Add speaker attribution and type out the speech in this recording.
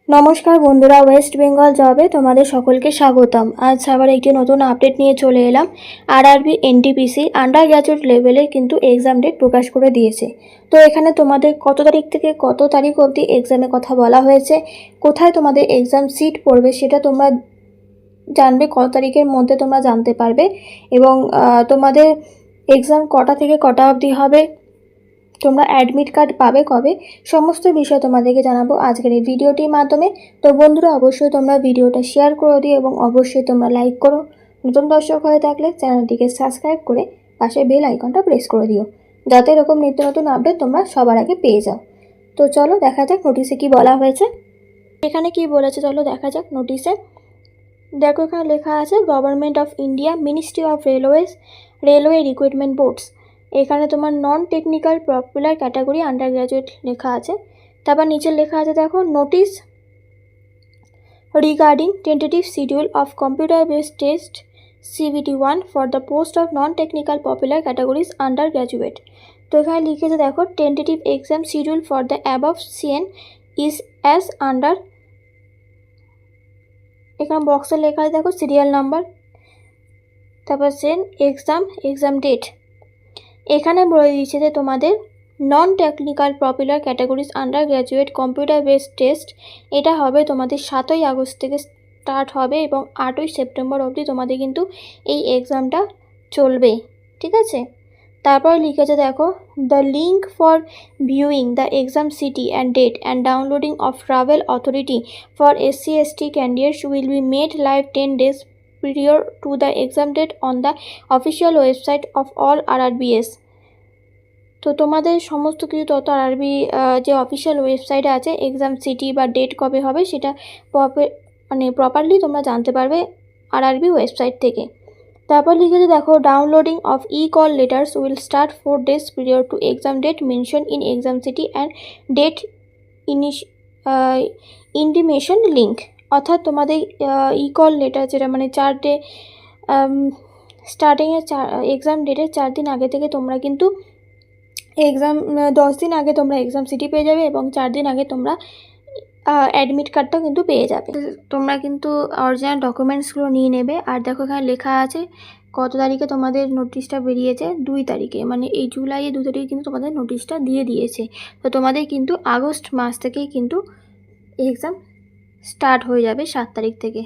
Speaker 1: নমস্কার বন্ধুরা, ওয়েস্ট বেঙ্গল জবে তোমাদের সকলকে স্বাগতম। আজ আবার একটি নতুন আপডেট নিয়ে চলে এলাম। আরআরবি এনটিপিসি আন্ডার গ্র্যাজুয়েট লেভেলের কিন্তু এক্সাম ডেট প্রকাশ করে দিয়েছে। তো এখানে তোমাদের কত তারিখ থেকে কত তারিখ অবধি এক্সামের কথা বলা হয়েছে, কোথায় তোমাদের এক্সাম সিট পড়বে সেটা তোমরা জানবে, কত তারিখের মধ্যে তোমরা জানতে পারবে, এবং তোমাদের এক্সাম কটা থেকে কটা অবধি হবে, তোমরা অ্যাডমিট কার্ড পাবে কবে, সমস্ত বিষয় তোমাদেরকে জানাবো আজকের এই ভিডিওটির মাধ্যমে। তো বন্ধুরা, অবশ্যই তোমরা ভিডিওটা শেয়ার করে দিও এবং অবশ্যই তোমরা লাইক করো। নতুন দর্শক হয়ে থাকলে চ্যানেলটিকে সাবস্ক্রাইব করে পাশে বেল আইকনটা প্রেস করে দিও, যাতে এরকম নিত্য নতুন আপডেট তোমরা সবার আগে পেয়ে যাও। তো চলো দেখা যাক নোটিশে কি বলা হয়েছে। এখানে কি বলেছে চলো দেখা যাক নোটিশে। দেখো এখানে লেখা আছে government of India, ministry of railways, railway recruitment boards. এখানে তোমার non technical popular category under graduate লেখা আছে। তারপর নিচে লেখা আছে দেখো, notice regarding tentative schedule of computer based test CBT1 for the post of non technical popular categories under graduate. তো এখানে লিখেছে দেখো, tentative exam schedule for the above CN is as under. এখানে বক্সে লেখা আছে দেখো সিরিয়াল নাম্বার, তারপর সেন এক্সাম ডেট। এখানে বলে দিচ্ছে যে তোমাদের non technical popular categories under graduate computer based test, এটা হবে তোমাদের 7ই আগস্ট থেকে স্টার্ট হবে এবং 8ই সেপ্টেম্বর অবধি তোমাদের কিন্তু এই এক্সামটা চলবে, ঠিক আছে। তারপর লিখেছে দেখো, the link for viewing the exam city and date and downloading of travel authority for SC/ST candidates will be made live 10 days prior to the exam date on the official website of all RRBS। তো তোমাদের সমস্ত কিছু তথ্য RRB যে official ওয়েবসাইটে আছে, exam city বা date কবে হবে সেটা প্রপারলি তোমরা জানতে পারবে আরআরবি ওয়েবসাইট থেকে। তারপর লিখেছে দেখো, downloading of call letters will start 4 days prior to exam date mention in exam city and date intimation link. অর্থাৎ তোমাদের কল লেটার যেটা মানে 4 ডে স্টার্টিংয়ে এক্সাম ডেটের 4 দিন আগে থেকে তোমরা কিন্তু এক্সাম 10 দিন আগে তোমরা এক্সাম সিটি পেয়ে যাবে এবং 4 দিন আগে তোমরা অ্যাডমিট কার্ডটাও কিন্তু পেয়ে যাবে। তোমরা কিন্তু অরিজিনাল ডকুমেন্টসগুলো নিয়ে নেবে। আর দেখো এখানে লেখা আছে কত তারিখে তোমাদের নোটিশটা বেরিয়েছে, 2 তারিখে, মানে এই জুলাইয়ের 2 তারিখে কিন্তু তোমাদের নোটিশটা দিয়ে দিয়েছে। তো তোমাদের কিন্তু আগস্ট মাস থেকেই কিন্তু এক্সাম স্টার্ট হয়ে যাবে 7 তারিখ থেকে।